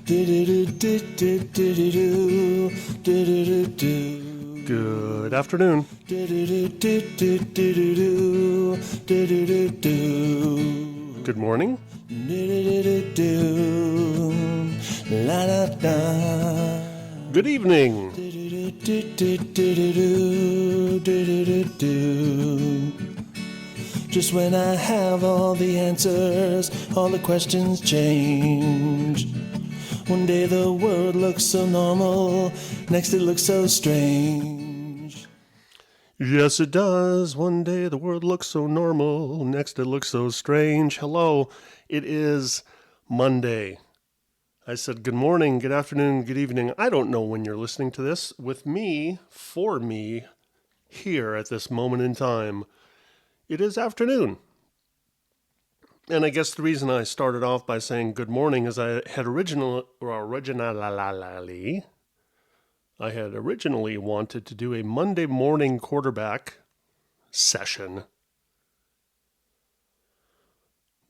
Good afternoon. Good morning. Good evening. Just when I have all the answers, all the questions change. One day the world looks so normal, next it looks so strange. Yes, it does. One day the world looks so normal, next it looks so strange. Hello, it is Monday. I said good morning, good afternoon, good evening. I don't know when you're listening to this. With me, for me, here at this moment in time, it is afternoon. And I guess the reason I started off by saying good morning is I had originally wanted to do a Monday morning quarterback session.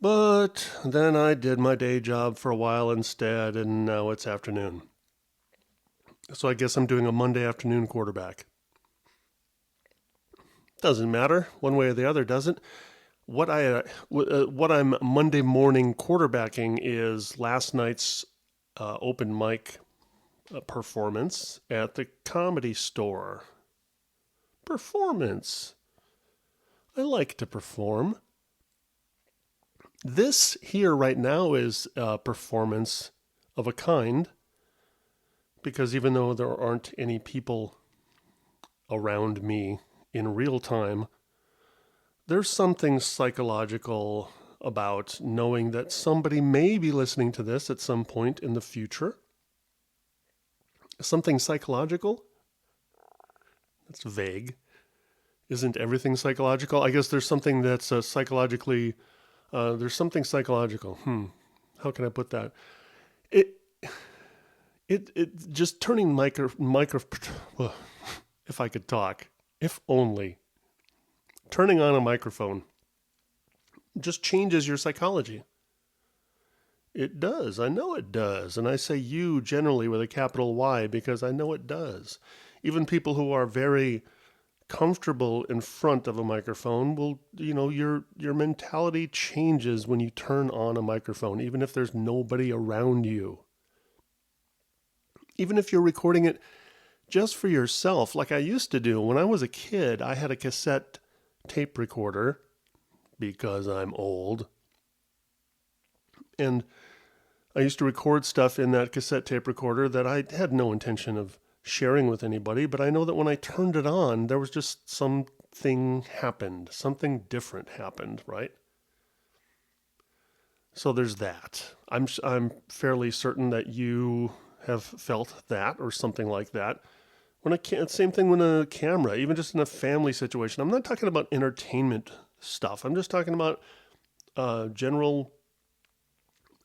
But then I did my day job for a while instead, and now it's afternoon. So I guess I'm doing a Monday afternoon quarterback. Doesn't matter, one way or the other, does it? What I'm Monday morning quarterbacking is last night's open mic performance at the Comedy Store. Performance. I like to perform. This here right now is a performance of a kind, because even though there aren't any people around me in real time, there's something psychological about knowing that somebody may be listening to this at some point in the future. Something psychological? That's vague. Isn't everything psychological? I guess there's something that's psychologically... there's something psychological. How can I put that? It just turning if I could talk, if only. Turning on a microphone just changes your psychology. It does. I know it does. And I say you generally with a capital Y because I know it does. Even people who are very comfortable in front of a microphone will, your mentality changes when you turn on a microphone, even if there's nobody around you. Even if you're recording it just for yourself, like I used to do. When I was a kid, I had a cassette tape recorder because I'm old. And I used to record stuff in that cassette tape recorder that I had no intention of sharing with anybody, but I know that when I turned it on, there was just something happened. Something different happened, right? So there's that. I'm fairly certain that you have felt that or something like that. Same thing when a camera, even just in a family situation. I'm not talking about entertainment stuff. I'm just talking about general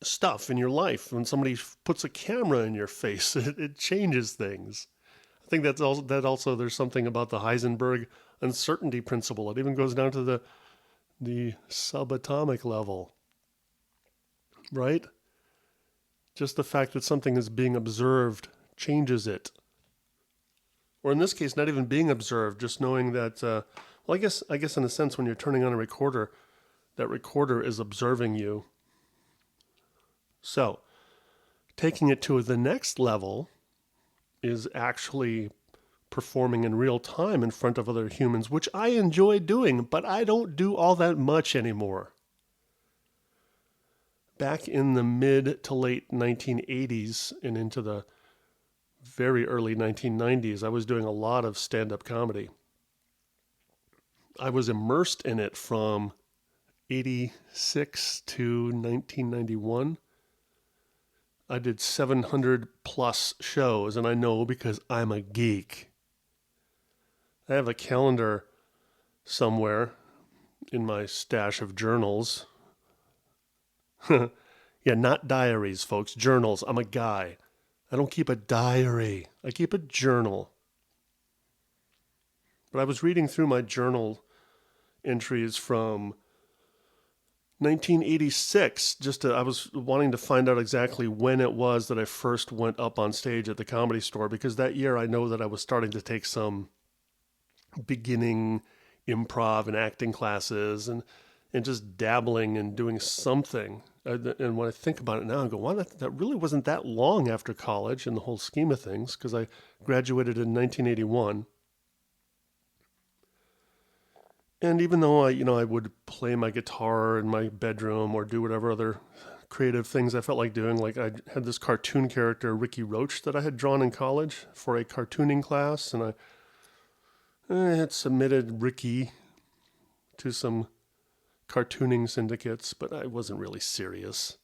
stuff in your life. When somebody puts a camera in your face, it changes things. I think that also there's something about the Heisenberg uncertainty principle. It even goes down to the subatomic level, right? Just the fact that something is being observed changes it. Or in this case, not even being observed, just knowing that, I guess in a sense, when you're turning on a recorder, that recorder is observing you. So, taking it to the next level is actually performing in real time in front of other humans, which I enjoy doing, but I don't do all that much anymore. Back in the mid to late 1980s and into the very early 1990s, I was doing a lot of stand-up comedy. I was immersed in it from 86 to 1991. I did 700 plus shows, and I know because I'm a geek. I have a calendar somewhere in my stash of journals. Yeah, not diaries, folks. Journals. I'm a guy. I don't keep a diary. I keep a journal. But I was reading through my journal entries from 1986. I was wanting to find out exactly when it was that I first went up on stage at the Comedy Store, because that year I know that I was starting to take some beginning improv and acting classes, and just dabbling and doing something. And when I think about it now, I go, wow, that really wasn't that long after college in the whole scheme of things, because I graduated in 1981. And even though I would play my guitar in my bedroom or do whatever other creative things I felt like doing, like I had this cartoon character, Ricky Roach, that I had drawn in college for a cartooning class, and I had submitted Ricky to some cartooning syndicates, but I wasn't really serious.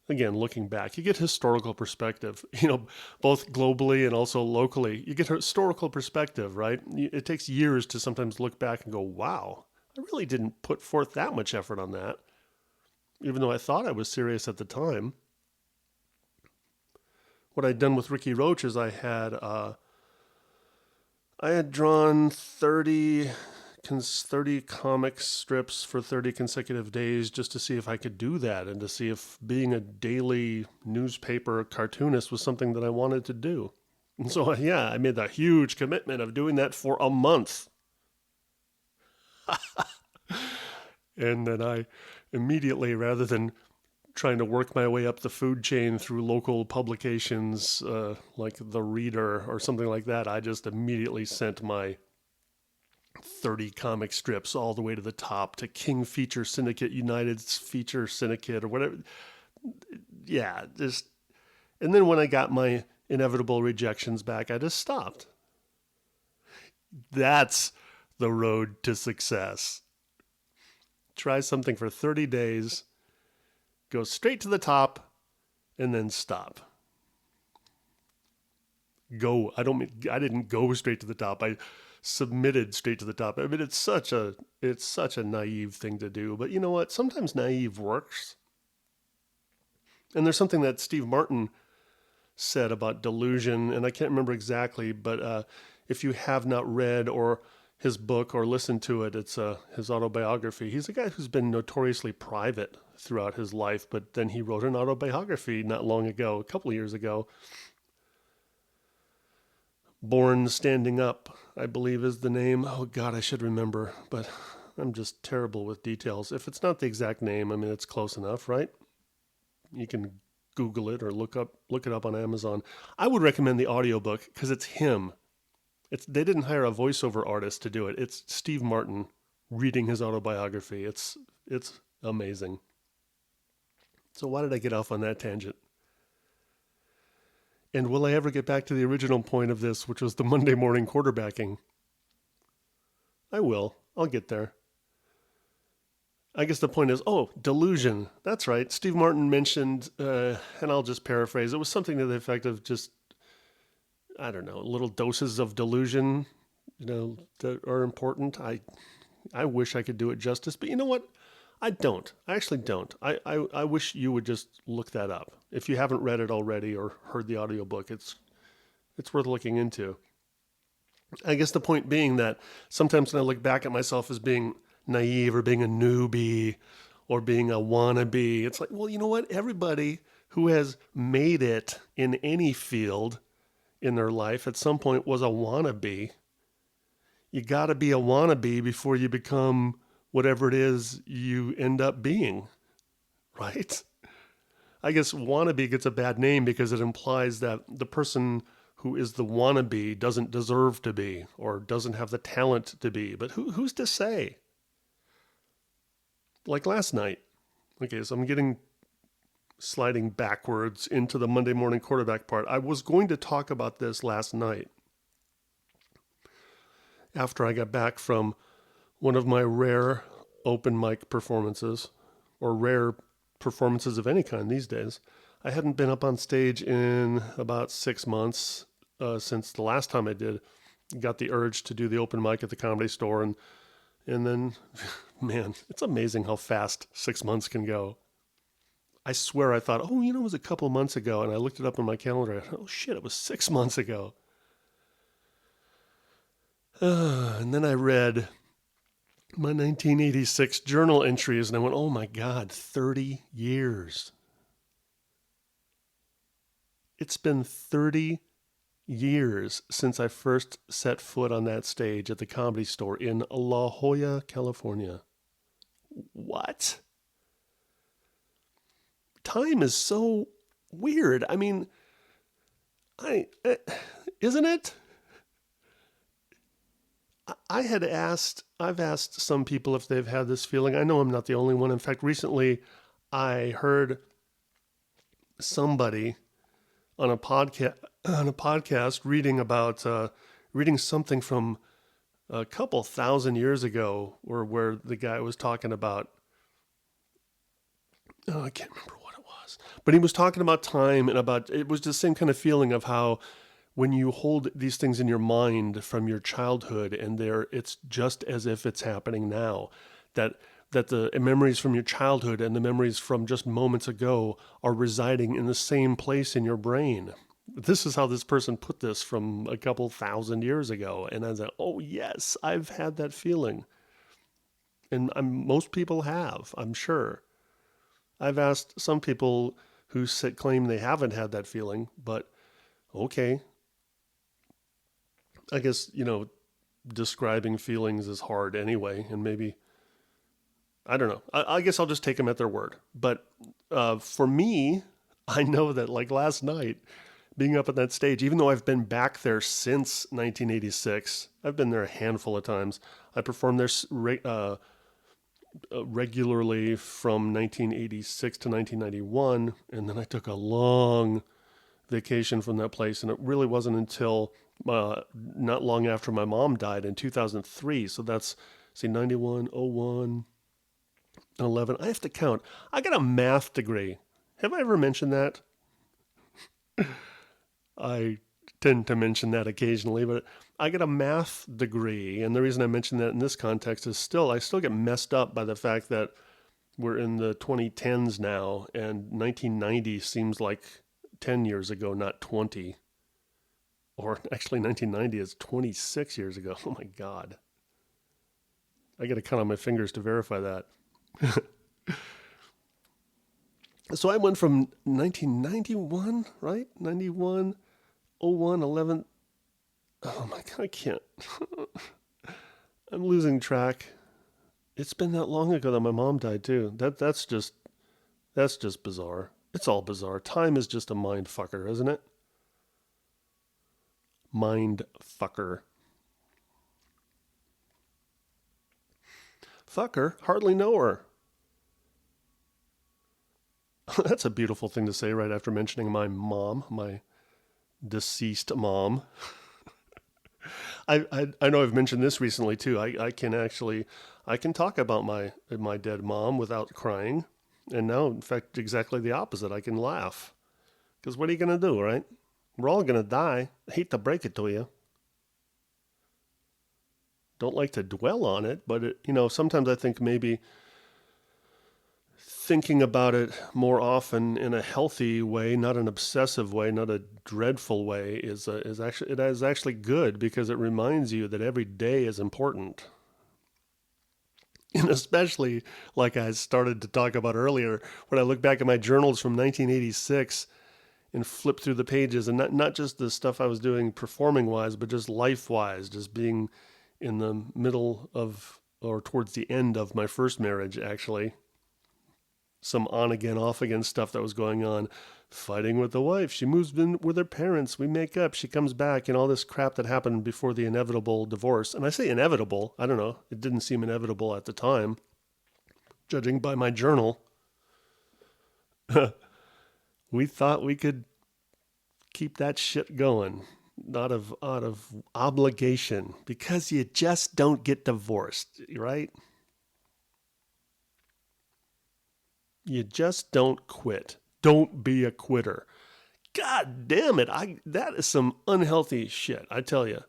Again, looking back, you get historical perspective, both globally and also locally. You get historical perspective, right? It takes years to sometimes look back and go, wow, I really didn't put forth that much effort on that, even though I thought I was serious at the time. What I'd done with Ricky Roach is I had drawn 30 comic strips for 30 consecutive days, just to see if I could do that and to see if being a daily newspaper cartoonist was something that I wanted to do. And so, yeah, I made that huge commitment of doing that for a month. And then I immediately, rather than trying to work my way up the food chain through local publications like The Reader or something like that, I just immediately sent my 30 comic strips all the way to the top, to King Feature Syndicate, United Feature Syndicate, or whatever. Yeah, and then when I got my inevitable rejections back, I just stopped. That's the road to success. Try something for 30 days, go straight to the top, and then stop. I didn't go straight to the top. I submitted straight to the top. I mean, it's such a naive thing to do, but you know what? Sometimes naive works. And there's something that Steve Martin said about delusion, and I can't remember exactly, but if you have not read or his book or listened to it, it's his autobiography. He's a guy who's been notoriously private throughout his life, but then he wrote an autobiography not long ago, a couple of years ago. Born Standing Up, I believe is the name. Oh God, I should remember, but I'm just terrible with details. If it's not the exact name, I mean, it's close enough, right? You can Google it or look it up on Amazon. I would recommend the audiobook because it's him. They didn't hire a voiceover artist to do it. It's Steve Martin reading his autobiography. It's amazing. So why did I get off on that tangent? And will I ever get back to the original point of this, which was the Monday morning quarterbacking? I will. I'll get there. I guess the point is, delusion. That's right. Steve Martin mentioned, and I'll just paraphrase, it was something to the effect of just, I don't know, little doses of delusion, that are important. I wish I could do it justice, but you know what? I don't. I actually don't. I wish you would just look that up. If you haven't read it already or heard the audiobook, it's worth looking into. I guess the point being that sometimes when I look back at myself as being naive or being a newbie or being a wannabe, it's like, well, you know what? Everybody who has made it in any field in their life at some point was a wannabe. You got to be a wannabe before you become whatever it is you end up being, right? I guess wannabe gets a bad name because it implies that the person who is the wannabe doesn't deserve to be or doesn't have the talent to be. But who's to say? Like last night. Okay, so I'm sliding backwards into the Monday morning quarterback part. I was going to talk about this last night after I got back from one of my rare open mic performances, or rare performances of any kind these days. I hadn't been up on stage in about 6 months since the last time I did. Got the urge to do the open mic at the Comedy Store, and then, man, it's amazing how fast 6 months can go. I swear I thought, it was a couple months ago, and I looked it up on my calendar. Oh shit, it was 6 months ago. And then I read my 1986 journal entries, and I went, oh my God, 30 years. It's been 30 years since I first set foot on that stage at the Comedy Store in La Jolla, California. What? Time is so weird. I mean, isn't it? I've asked some people if they've had this feeling. I know I'm not the only one. In fact, recently I heard somebody on a podcast reading something from a couple thousand years ago, or where the guy was talking about, oh, I can't remember what it was, but he was talking about time, and about, it was the same kind of feeling of how when you hold these things in your mind from your childhood, and it's just as if it's happening now, that the memories from your childhood and the memories from just moments ago are residing in the same place in your brain. This is how this person put this from a couple thousand years ago. And I was like, oh, yes, I've had that feeling. And most people have, I'm sure. I've asked some people who claim they haven't had that feeling, but okay. I guess, describing feelings is hard anyway. And maybe, I don't know. I guess I'll just take them at their word. But for me, I know that like last night, being up at that stage, even though I've been back there since 1986, I've been there a handful of times. I performed there regularly from 1986 to 1991, and then I took a long vacation from that place, and it really wasn't until not long after my mom died in 2003. So that's, see, 91, 01, 11. I have to count. I got a math degree. Have I ever mentioned that? I tend to mention that occasionally, but I get a math degree, and the reason I mention that in this context is I still get messed up by the fact that we're in the 2010s now, and 1990 seems like 10 years ago, not 20. Or actually, 1990 is 26 years ago. Oh my God. I got to count on my fingers to verify that. So I went from 1991, right? 91, 01, 11. Oh my God, I can't. I'm losing track. It's been that long ago that my mom died too. That's just bizarre. It's all bizarre. Time is just a mind fucker, isn't it? Mind fucker. Fucker, hardly know her. That's a beautiful thing to say right after mentioning my mom, my deceased mom. I know I've mentioned this recently too. I can talk about my dead mom without crying, and now in fact exactly the opposite. I can laugh because what are you gonna do, right? We're all gonna die. I hate to break it to you. Don't like to dwell on it, but sometimes I think maybe thinking about it more often in a healthy way, not an obsessive way, not a dreadful way, is actually good, because it reminds you that every day is important. And especially, like I started to talk about earlier, when I look back at my journals from 1986 and flip through the pages, and not just the stuff I was doing performing wise, but just life wise, just being in the middle of, or towards the end of my first marriage, actually. Some on again, off again stuff that was going on. Fighting with the wife. She moves in with her parents. We make up. She comes back, and all this crap that happened before the inevitable divorce. And I say inevitable. I don't know. It didn't seem inevitable at the time, judging by my journal. We thought we could keep that shit going out of obligation, because you just don't get divorced, right? You just don't quit. Don't be a quitter. God damn it! That is some unhealthy shit. I tell you.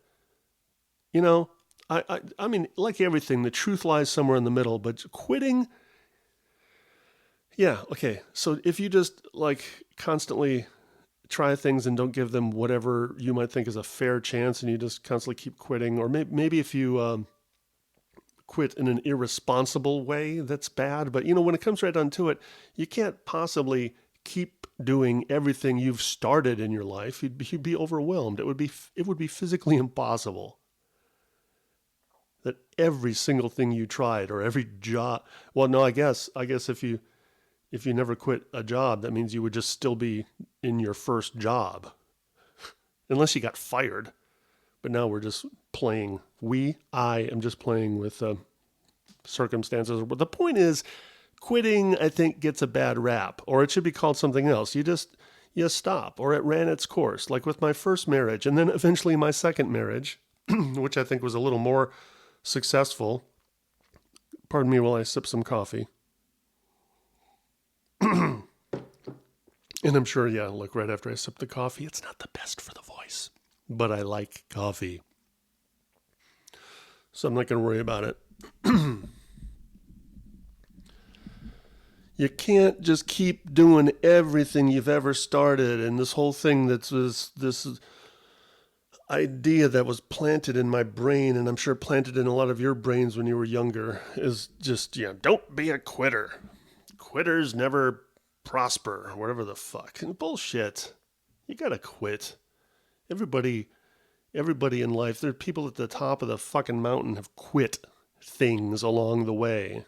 You know, I mean, like everything, the truth lies somewhere in the middle. But quitting, yeah, okay. So if you just like constantly try things and don't give them whatever you might think is a fair chance, and you just constantly keep quitting, or maybe if you quit in an irresponsible way that's bad. But, when it comes right down to it, you can't possibly keep doing everything you've started in your life. You'd be overwhelmed. It would be physically impossible. That every single thing you tried or every job. Well, no, I guess if you never quit a job, that means you would just still be in your first job, unless you got fired. But now we're just playing. I am just playing with circumstances. But the point is, quitting, I think, gets a bad rap, or it should be called something else. You stop, or it ran its course, like with my first marriage, and then eventually my second marriage, which I think was a little more successful. Pardon me while I sip some coffee. And I'm sure, look, right after I sip the coffee, it's not the best for the voice, but I like coffee. So I'm not going to worry about it. You can't just keep doing everything you've ever started. And this whole thing this idea that was planted in my brain, and I'm sure planted in a lot of your brains when you were younger, is just, don't be a quitter. Quitters never prosper, whatever the fuck. Bullshit. You gotta quit. Everybody in life, there are people at the top of the fucking mountain have quit things along the way.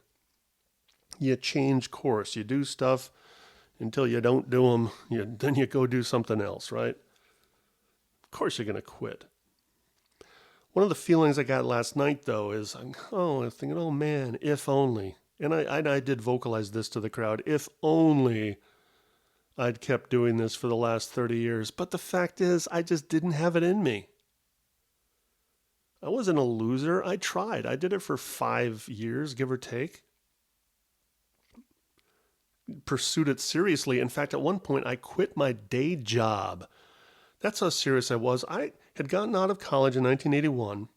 You change course. You do stuff until you don't do them. Then you go do something else, right? Of course you're going to quit. One of the feelings I got last night, though, is, I'm thinking, oh man, if only. And I did vocalize this to the crowd. If only I'd kept doing this for the last 30 years. But the fact is, I just didn't have it in me. I wasn't a loser. I tried. I did it for 5 years, give or take. Pursued it seriously. In fact, at one point, I quit my day job. That's how serious I was. I had gotten out of college in 1981.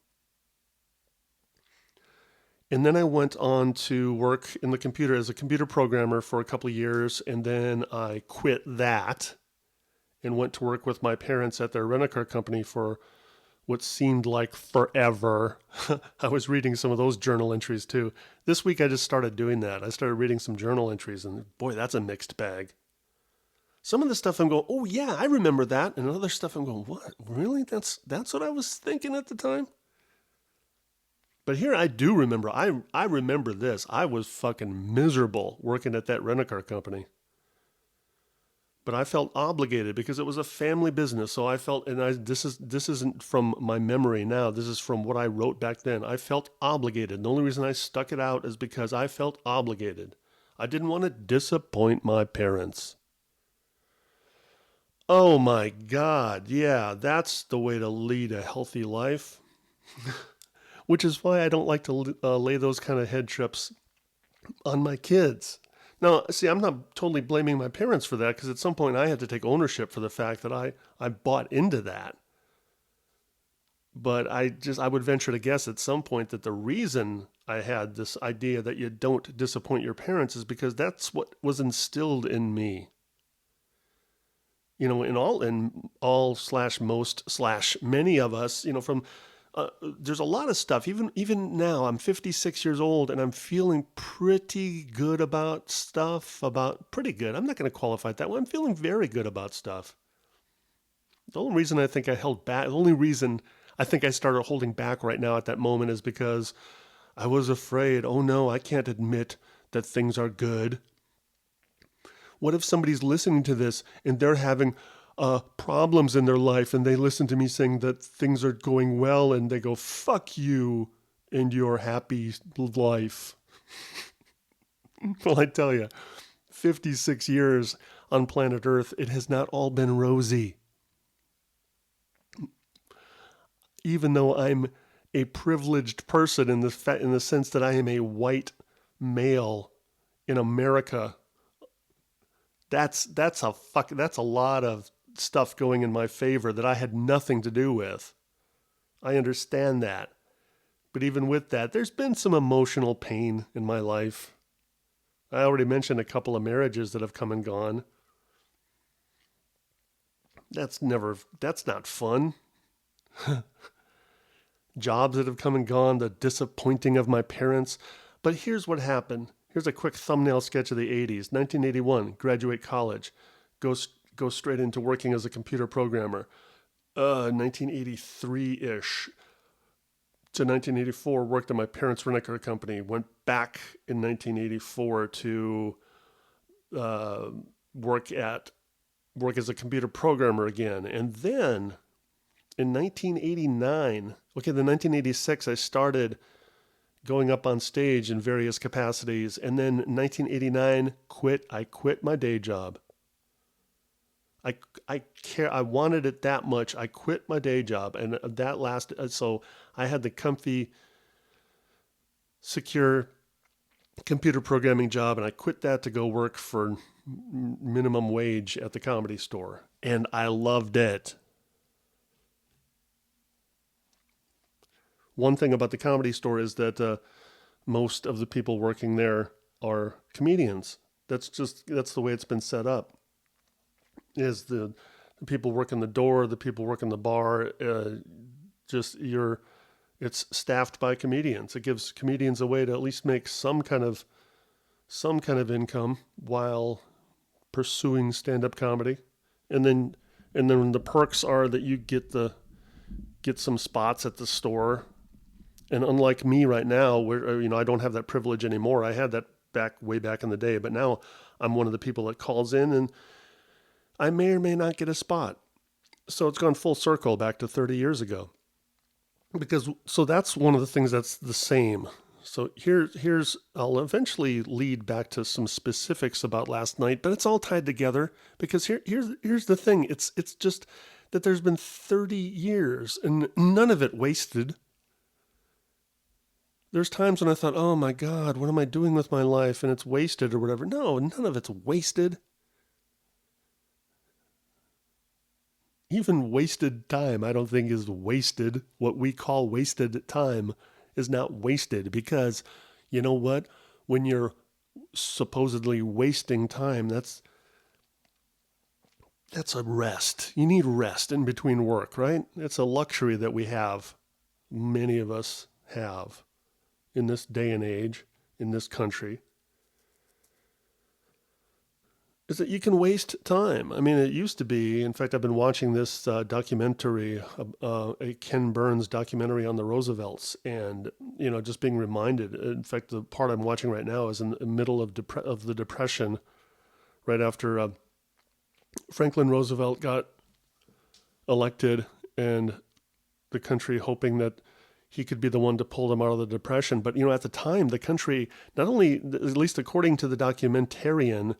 And then I went on to work in the computer as a computer programmer for a couple of years. And then I quit that and went to work with my parents at their rent-a-car company for what seemed like forever. I was reading some of those journal entries too. This week I just started doing that. I started reading some journal entries, and boy, that's a mixed bag. Some of the stuff I'm going, oh yeah, I remember that. And other stuff I'm going, what? Really? That's what I was thinking at the time? But here I do remember. I remember this. I was fucking miserable working at that rent-a-car company. But I felt obligated because it was a family business. So I felt, and this isn't from my memory now. This is from what I wrote back then. I felt obligated. The only reason I stuck it out is because I felt obligated. I didn't want to disappoint my parents. Oh my God. Yeah, that's the way to lead a healthy life. Which is why I don't like to lay those kind of head trips on my kids. Now, see, I'm not totally blaming my parents for that, because at some point I had to take ownership for the fact that I bought into that. But I would venture to guess at some point that the reason I had this idea that you don't disappoint your parents is because that's what was instilled in me. In all slash most slash many of us, from there's a lot of stuff. Even now, I'm 56 years old, and I'm feeling pretty good about stuff. Pretty good. I'm not going to qualify it that way. I'm feeling very good about stuff. The only reason I think I held back, the only reason I think I started holding back right now at that moment is because I was afraid. Oh no, I can't admit that things are good. What if somebody's listening to this and they're having problems in their life, and they listen to me saying that things are going well, and they go, fuck you and your happy life. Well, I tell you, 56 years on planet Earth, it has not all been rosy. Even though I'm a privileged person in the sense that I am a white male in America, that's a lot of stuff going in my favor that I had nothing to do with. I understand that. But even with that, there's been some emotional pain in my life. I already mentioned a couple of marriages that have come and gone. That's not fun. jobs that have come and gone, the disappointing of my parents. But here's what happened. Here's a quick thumbnail sketch of the 80s. 1981, graduate college. Go, go straight into working as a computer programmer. 1983-ish to 1984, worked at my parents' rent-a-car company. Went back in 1984 to work as a computer programmer again. And then in 1989, then 1986, I started going up on stage in various capacities. And then 1989, I quit my day job. I wanted it that much. I quit my day job, and that lasted. So I had the comfy, secure computer programming job, and I quit that to go work for minimum wage at the Comedy Store, and I loved it. One thing about the Comedy Store is that most of the people working there are comedians. That's the way it's been set up. Is the people working the door, the people working the bar, it's staffed by comedians. It gives comedians a way to at least make some kind of income while pursuing stand-up comedy. And then the perks are that you get some spots at the store. And unlike me right now, where I don't have that privilege anymore. I had that way back in the day, but now I'm one of the people that calls in, and I may or may not get a spot. So it's gone full circle back to 30 years ago. So that's one of the things that's the same. So I'll eventually lead back to some specifics about last night, but it's all tied together because here's the thing. It's just that there's been 30 years and none of it wasted. There's times when I thought, oh my God, what am I doing with my life? And it's wasted or whatever. No, none of it's wasted. Even wasted time, I don't think is wasted. What we call wasted time is not wasted because, you know what? When you're supposedly wasting time, that's a rest. You need rest in between work, right? It's a luxury that we have. Many of us have in this day and age, in this country. Is that you can waste time. I mean, it used to be, in fact, I've been watching this documentary, a Ken Burns documentary on the Roosevelts, and, just being reminded. In fact, the part I'm watching right now is in the middle of the Depression, right after Franklin Roosevelt got elected, and the country hoping that he could be the one to pull them out of the Depression. But, at the time, the country, not only, at least according to the documentarian,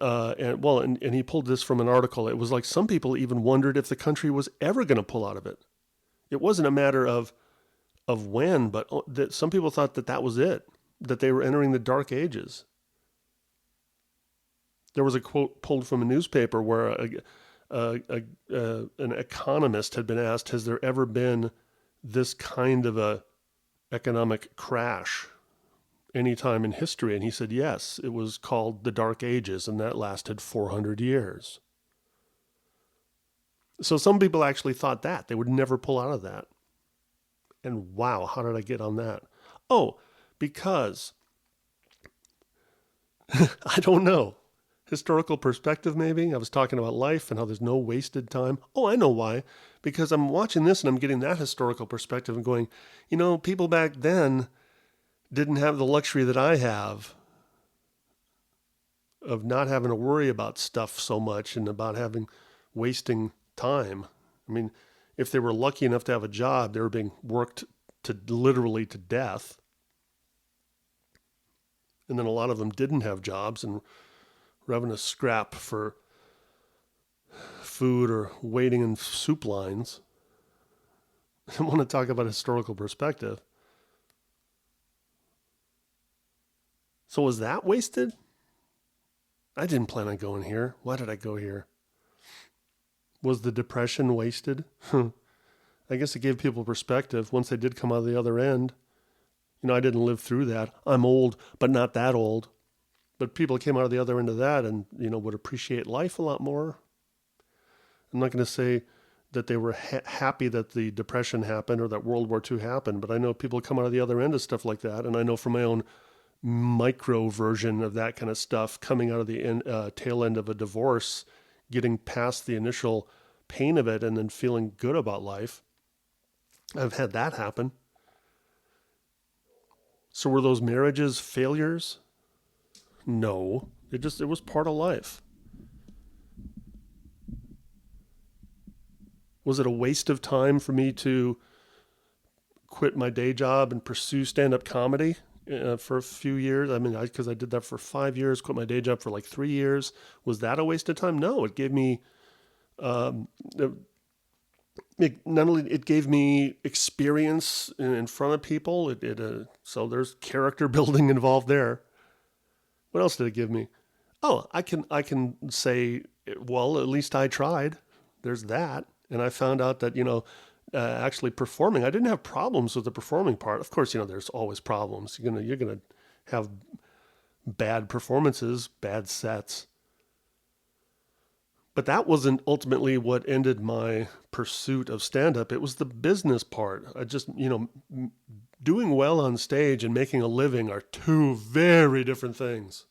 and he pulled this from an article. It was like some people even wondered if the country was ever going to pull out of it. It wasn't a matter of when, but that some people thought that was it, that they were entering the dark ages. There was a quote pulled from a newspaper where an economist had been asked, has there ever been this kind of a economic crash any time in history? And he said, yes, it was called the Dark Ages, and that lasted 400 years. So some people actually thought that they would never pull out of that. And wow, how did I get on that? Oh, because I don't know. Historical perspective, maybe. I was talking about life and how there's no wasted time. Oh, I know why. Because I'm watching this and I'm getting that historical perspective and going, people back then didn't have the luxury that I have of not having to worry about stuff so much and about wasting time. I mean, if they were lucky enough to have a job, they were being worked literally to death. And then a lot of them didn't have jobs and were having to scrap for food or waiting in soup lines. I want to talk about historical perspective. So was that wasted? I didn't plan on going here. Why did I go here? Was the Depression wasted? I guess it gave people perspective once they did come out of the other end. I didn't live through that. I'm old, but not that old. But people came out of the other end of that and, would appreciate life a lot more. I'm not going to say, that they were happy that the Depression happened or that World War II happened. But I know people come out of the other end of stuff like that. And I know from my own micro version of that kind of stuff, coming out of the tail end of a divorce, getting past the initial pain of it and then feeling good about life. I've had that happen. So were those marriages failures? No, it was part of life. Was it a waste of time for me to quit my day job and pursue stand-up comedy for a few years? I mean, because I did that for 5 years, quit my day job for like 3 years. Was that a waste of time? No, it gave me, um, not only it gave me experience in front of people. So there's character building involved there. What else did it give me? Oh, I can say, well, at least I tried. There's that. And I found out that, actually performing, I didn't have problems with the performing part. Of course, there's always problems. You're gonna have bad performances, bad sets. But that wasn't ultimately what ended my pursuit of stand-up. It was the business part. I just, doing well on stage and making a living are two very different things.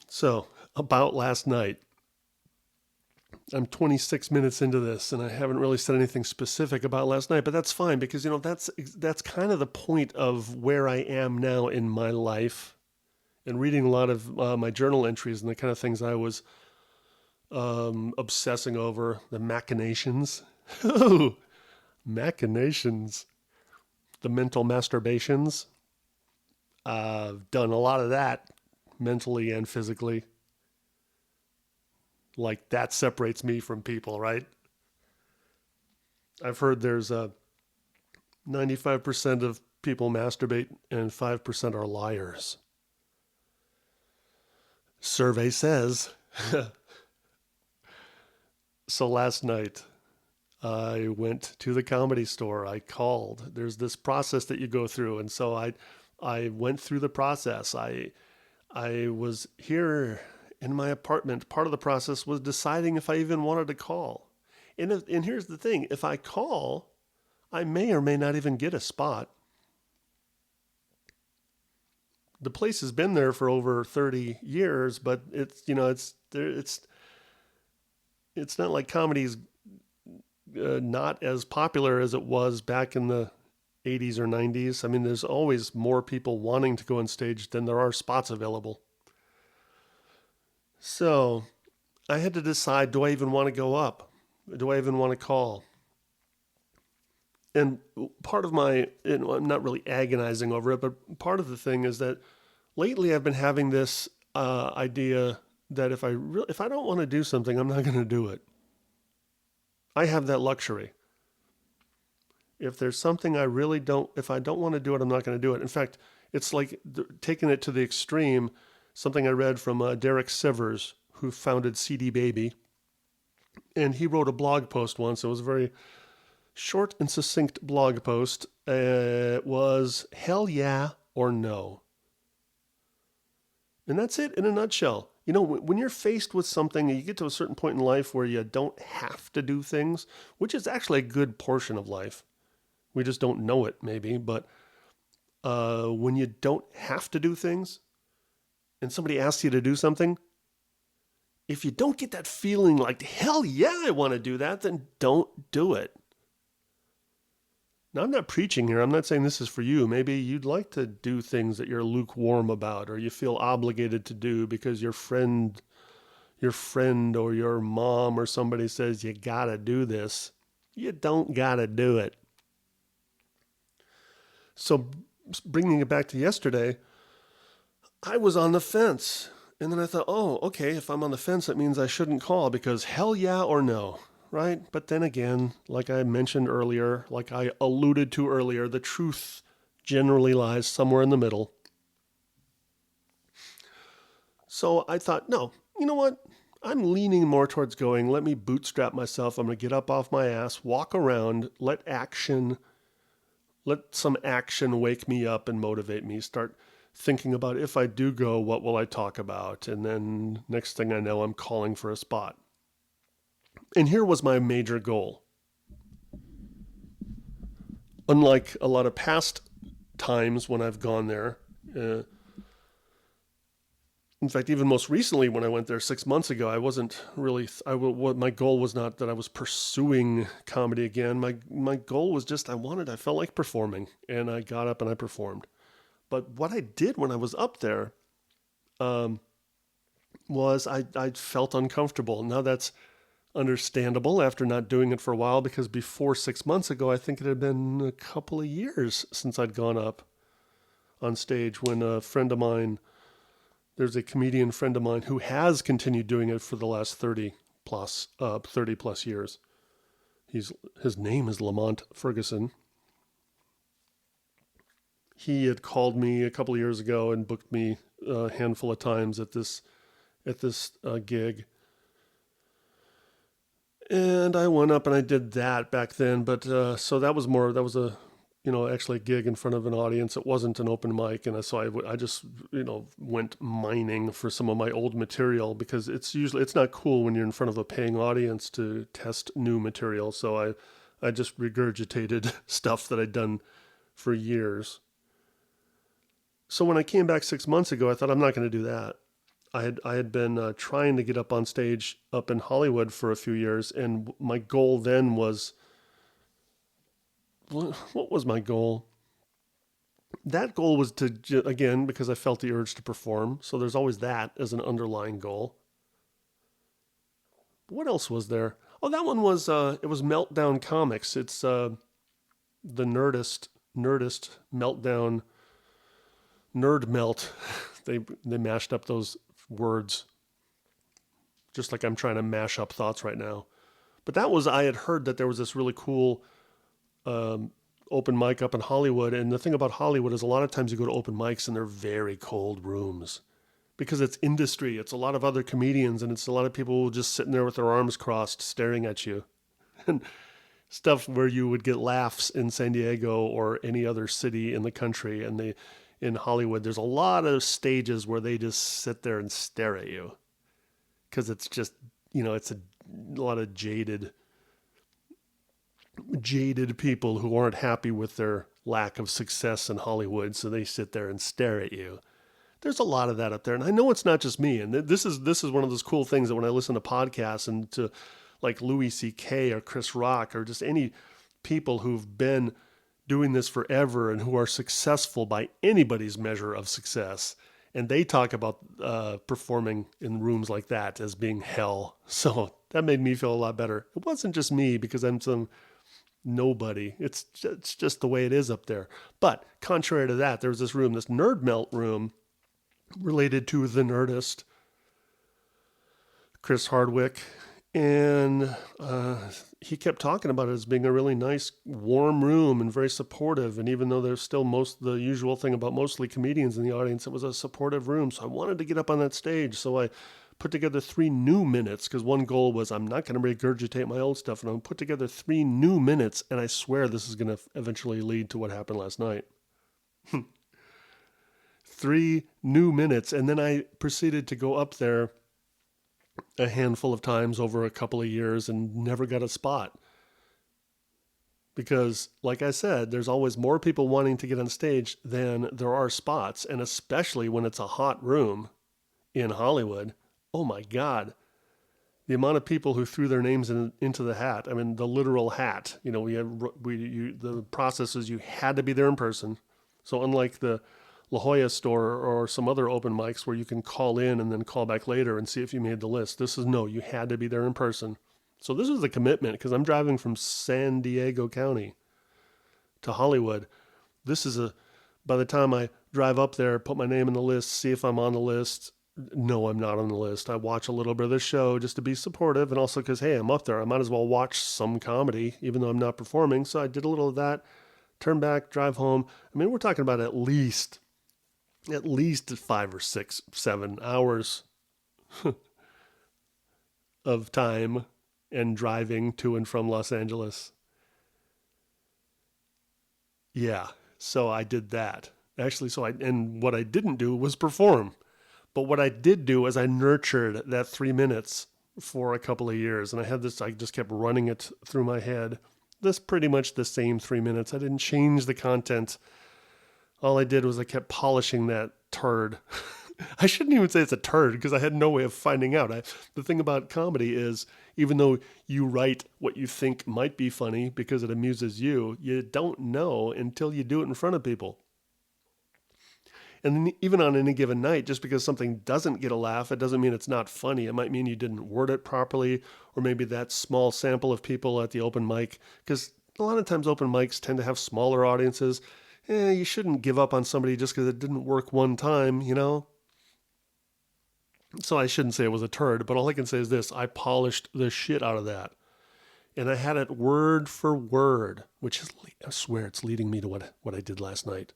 So, about last night, I'm 26 minutes into this and I haven't really said anything specific about last night, but that's fine because, that's kind of the point of where I am now in my life, and reading a lot of my journal entries and the kind of things I was obsessing over, the machinations. Oh, machinations. The mental masturbations. I've done a lot of that mentally and physically. Like that separates me from people, right? I've heard there's 95% of people masturbate and 5% are liars. Survey says. So last night, I went to the Comedy Store. I called. There's this process that you go through, and so I went through the process. I was here in my apartment. Part of the process was deciding if I even wanted to call. And here's the thing: if I call, I may or may not even get a spot. The place has been there for over 30 years, but it's not like comedy's not as popular as it was back in the 80s or 90s. I mean, there's always more people wanting to go on stage than there are spots available. So I had to decide, do I even want to go up? Do I even want to call? And part of I'm not really agonizing over it, but part of the thing is that lately I've been having this idea that if I don't want to do something, I'm not going to do it. I have that luxury. If there's something if I don't want to do it, I'm not going to do it. In fact, it's like taking it to the extreme. Something I read from Derek Sivers, who founded CD Baby, and he wrote a blog post once. It was a very short and succinct blog post. It was hell yeah or no. And that's it in a nutshell. When you're faced with something, you get to a certain point in life where you don't have to do things, which is actually a good portion of life. We just don't know it, maybe. But when you don't have to do things and somebody asks you to do something, if you don't get that feeling like, hell yeah, I want to do that, then don't do it. Now, I'm not preaching here. I'm not saying this is for you. Maybe you'd like to do things that you're lukewarm about or you feel obligated to do because your friend or your mom or somebody says you gotta do this. You don't gotta do it. So bringing it back to yesterday, I was on the fence. And then I thought, oh, okay, if I'm on the fence, that means I shouldn't call because hell yeah or no. Right? But then again, like I mentioned earlier, like I alluded to earlier, the truth generally lies somewhere in the middle. So I thought, no, you know what? I'm leaning more towards going, let me bootstrap myself. I'm going to get up off my ass, walk around, let some action wake me up and motivate me. Start thinking about if I do go, what will I talk about? And then next thing I know, I'm calling for a spot. And here was my major goal. Unlike a lot of past times when I've gone there, uh, in fact, even most recently when I went there 6 months ago, I wasn't really. My goal was not that I was pursuing comedy again. My goal was just I felt like performing, and I got up and I performed. But what I did when I was up there was I felt uncomfortable. Now that's understandable after not doing it for a while, because before 6 months ago, I think it had been a couple of years since I'd gone up on stage when a friend of mine, there's a comedian friend of mine who has continued doing it for the last 30 plus years. His name is Lamont Ferguson. He had called me a couple of years ago and booked me a handful of times at this gig. And I went up and I did that back then. But so that was a, actually a gig in front of an audience. It wasn't an open mic. And so I just, went mining for some of my old material, because it's not cool when you're in front of a paying audience to test new material. So I just regurgitated stuff that I'd done for years. So when I came back 6 months ago, I thought I'm not going to do that. I had been trying to get up on stage up in Hollywood for a few years, and my goal then was, what was my goal? That goal was to, again, because I felt the urge to perform. So there's always that as an underlying goal. What else was there? Oh, that one was it was Meltdown Comics. It's the Nerdist Meltdown Nerd Melt. They mashed up those words, just like I'm trying to mash up thoughts right now. But I had heard that there was this really cool open mic up in Hollywood. And the thing about Hollywood is a lot of times you go to open mics and they're very cold rooms, because it's industry. It's a lot of other comedians, and it's a lot of people just sitting there with their arms crossed staring at you. And stuff where you would get laughs in San Diego or any other city in the country. And in Hollywood, there's a lot of stages where they just sit there and stare at you, because it's just, it's a lot of jaded people who aren't happy with their lack of success in Hollywood. So they sit there and stare at you. There's a lot of that up there. And I know it's not just me. And this is one of those cool things that when I listen to podcasts and to like Louis C.K. or Chris Rock or just any people who've been doing this forever and who are successful by anybody's measure of success, and they talk about performing in rooms like that as being hell. So that made me feel a lot better. It wasn't just me because I'm some nobody. It's just the way it is up there. But contrary to that, there was this room, this Nerd Melt room, related to the Nerdist, Chris Hardwick, and he kept talking about it as being a really nice, warm room and very supportive. And even though there's still the usual thing about mostly comedians in the audience, it was a supportive room. So I wanted to get up on that stage. So I put together 3 new minutes, because one goal was I'm not going to regurgitate my old stuff, and I'm going to put together 3 new minutes. And I swear this is going to eventually lead to what happened last night. 3 new minutes. And then I proceeded to go up there a handful of times over a couple of years and never got a spot. Because, like I said, there's always more people wanting to get on stage than there are spots. And especially when it's a hot room in Hollywood, oh my God, the amount of people who threw their names into the hat. I mean, the literal hat. The process is you had to be there in person. So unlike the La Jolla store or some other open mics where you can call in and then call back later and see if you made the list, this is no, you had to be there in person. So this was a commitment, because I'm driving from San Diego County to Hollywood. By the time I drive up there, put my name in the list, see if I'm on the list. No, I'm not on the list. I watch a little bit of the show just to be supportive, and also because, hey, I'm up there. I might as well watch some comedy, even though I'm not performing. So I did a little of that, turn back, drive home. I mean, we're talking about at least 5 or 6, 7 hours of time and driving to and from Los Angeles. Yeah, so I did that. Actually, and what I didn't do was perform. But what I did do is I nurtured that 3 minutes for a couple of years. And I just kept running it through my head. This pretty much the same 3 minutes. I didn't change the content. All I did was I kept polishing that turd. I shouldn't even say it's a turd because I had no way of finding out. The thing about comedy is, even though you write what you think might be funny because it amuses you, you don't know until you do it in front of people. And then even on any given night, just because something doesn't get a laugh, it doesn't mean it's not funny. It might mean you didn't word it properly, or maybe that small sample of people at the open mic, because a lot of times open mics tend to have smaller audiences. You shouldn't give up on somebody just because it didn't work one time, you know? So I shouldn't say it was a turd, but all I can say is this: I polished the shit out of that. And I had it word for word, which is, I swear it's leading me to what I did last night.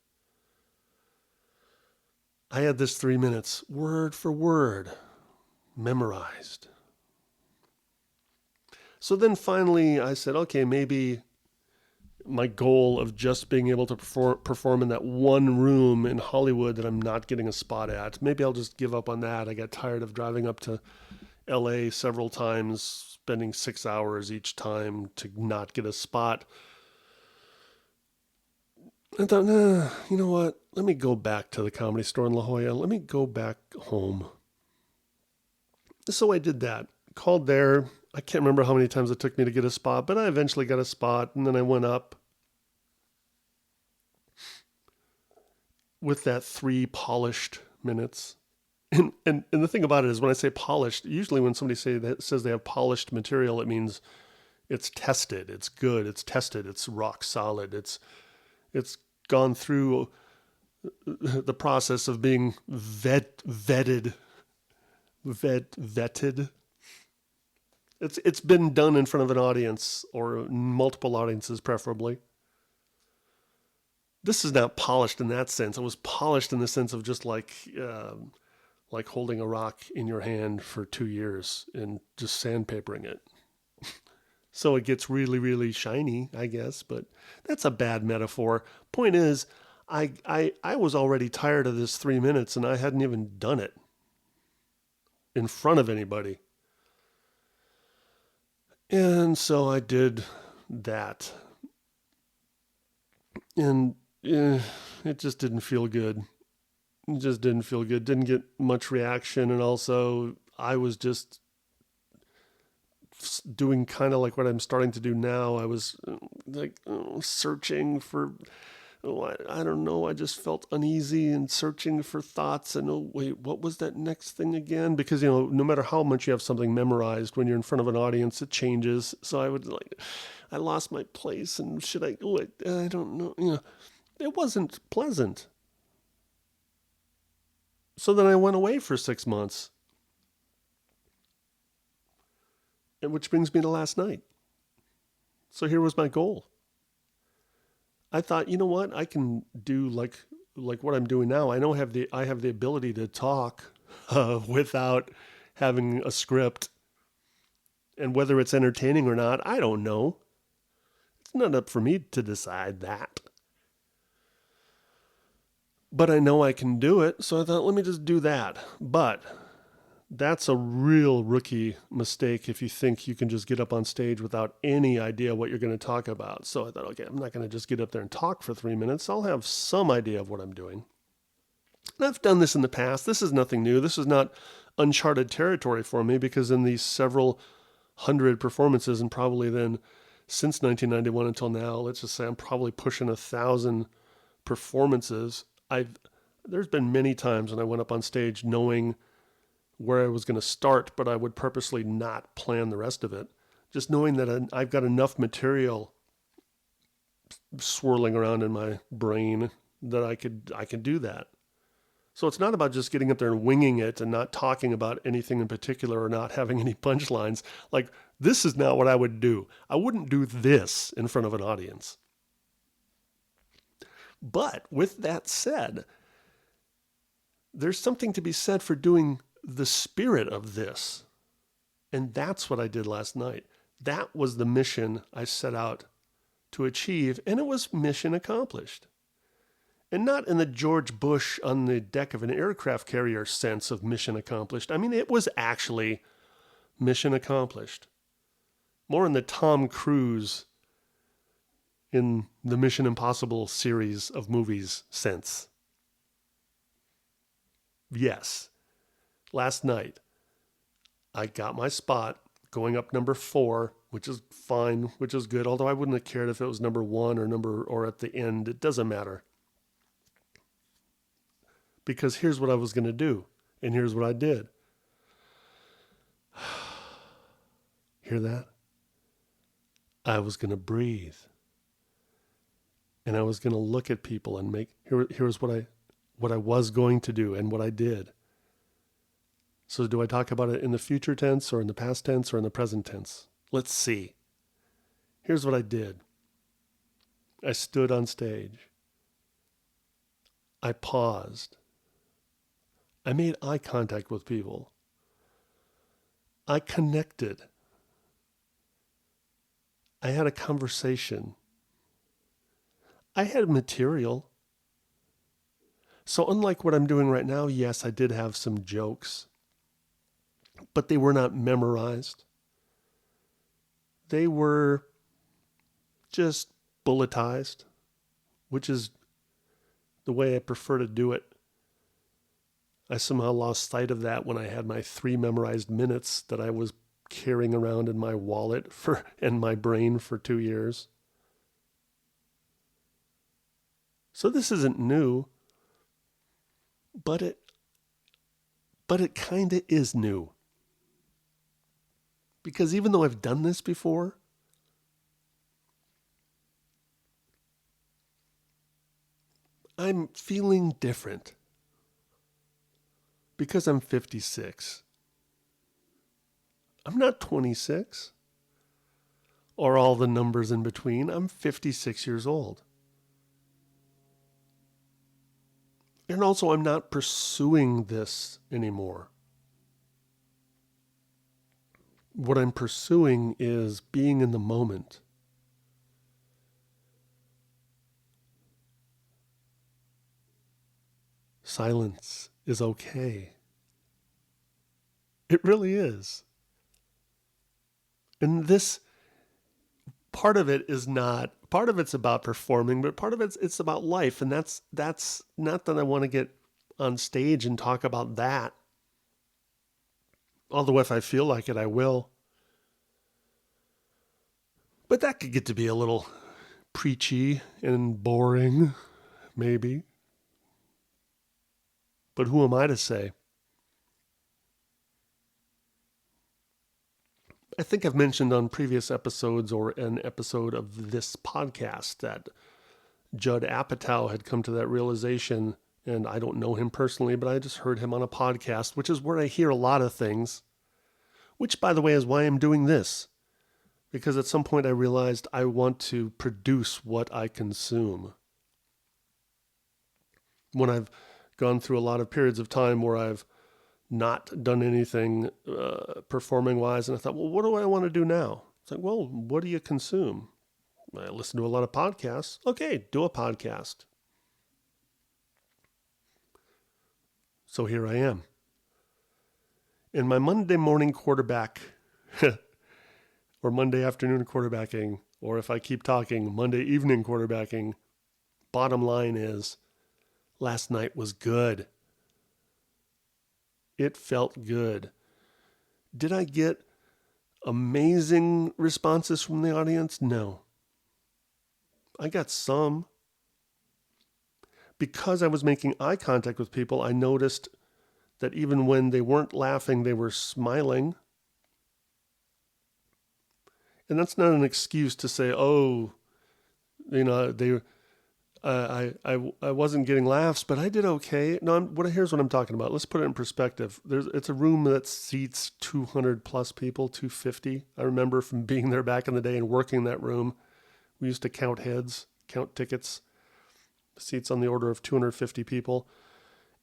I had this 3 minutes, word for word, memorized. So then finally I said, okay, maybe my goal of just being able to perform in that one room in Hollywood that I'm not getting a spot at, maybe I'll just give up on that. I got tired of driving up to LA several times, spending 6 hours each time to not get a spot. I thought, you know what? Let me go back to the Comedy Store in La Jolla. Let me go back home. So I did that. Called there. I can't remember how many times it took me to get a spot, but I eventually got a spot, and then I went up with that 3 polished minutes. And the thing about it is, when I say polished, usually when somebody says they have polished material, it means it's tested, it's good, it's tested, it's rock solid, it's gone through the process of being vetted. It's been done in front of an audience, or multiple audiences preferably. This is not polished in that sense. It was polished in the sense of just like holding a rock in your hand for 2 years and just sandpapering it. So it gets really, really shiny, I guess, but that's a bad metaphor. Point is, I was already tired of this 3 minutes, and I hadn't even done it in front of anybody. And so I did that. And it just didn't feel good. It just didn't feel good. Didn't get much reaction. And also, I was just doing kind of like what I'm starting to do now. I was searching for, I don't know, I just felt uneasy and searching for thoughts. And wait, what was that next thing again? Because, no matter how much you have something memorized, when you're in front of an audience, it changes. So I lost my place, and I don't know. It wasn't pleasant. So then I went away for 6 months. Which brings me to last night. So here was my goal. I thought, you know what? I can do like what I'm doing now. I have the ability to talk without having a script. And whether it's entertaining or not, I don't know. It's not up for me to decide that. But I know I can do it, so I thought, let me just do that. But that's a real rookie mistake if you think you can just get up on stage without any idea what you're going to talk about. So I thought, okay, I'm not going to just get up there and talk for 3 minutes. I'll have some idea of what I'm doing. And I've done this in the past. This is nothing new. This is not uncharted territory for me, because in these several hundred performances, and probably then since 1991 until now, let's just say I'm probably pushing 1,000 performances. There's been many times when I went up on stage knowing where I was going to start, but I would purposely not plan the rest of it. Just knowing that I've got enough material swirling around in my brain that I could do that. So it's not about just getting up there and winging it and not talking about anything in particular or not having any punchlines. Like, this is not what I would do. I wouldn't do this in front of an audience. But with that said, there's something to be said for doing the spirit of this. And that's what I did last night. That was the mission I set out to achieve, and it was mission accomplished. And not in the George Bush on the deck of an aircraft carrier sense of mission accomplished. I mean, it was actually mission accomplished. More in the Tom Cruise in the Mission Impossible series of movies sense. Yes, last night I got my spot going up number 4, which is fine, which is good. Although I wouldn't have cared if it was number 1 or at the end. It doesn't matter. Because here's what I was going to do, and here's what I did. Hear that? I was going to breathe. And I was going to look at people and here's what I was going to do and what I did. So do I talk about it in the future tense or in the past tense or in the present tense? Let's see. Here's what I did. I stood on stage. I paused. I made eye contact with people. I connected. I had a conversation. I had material. So unlike what I'm doing right now, yes, I did have some jokes, but they were not memorized. They were just bulletized, which is the way I prefer to do it. I somehow lost sight of that when I had my 3 memorized minutes that I was carrying around in my wallet and my brain for 2 years. So this isn't new, but it kind of is new. Because even though I've done this before, I'm feeling different. Because I'm 56. I'm not 26. Or all the numbers in between. I'm 56 years old. And also, I'm not pursuing this anymore. What I'm pursuing is being in the moment. Silence is okay. It really is. And this part of it is not, part of it's about performing, but part of it's about life. And that's not that I want to get on stage and talk about that. Although if I feel like it, I will. But that could get to be a little preachy and boring, maybe. But who am I to say? I think I've mentioned on previous episodes or an episode of this podcast that Judd Apatow had come to that realization, and I don't know him personally, but I just heard him on a podcast, which is where I hear a lot of things, which, by the way, is why I'm doing this. Because at some point I realized I want to produce what I consume. When I've gone through a lot of periods of time where I've not done anything performing wise, and I thought, well, what do I want to do now? It's like, well, what do you consume? I listen to a lot of podcasts. Okay, do a podcast. So here I am. In my Monday morning quarterback, or Monday afternoon quarterbacking, or if I keep talking, Monday evening quarterbacking, bottom line is, last night was good. It felt good. Did I get amazing responses from the audience? No. I got some. Because I was making eye contact with people, I noticed that even when they weren't laughing, they were smiling. And that's not an excuse to say, oh, I wasn't getting laughs, but I did okay. No, here's what I'm talking about. Let's put it in perspective. It's a room that seats 200 plus people, 250. I remember from being there back in the day and working that room. We used to count heads, count tickets, seats on the order of 250 people.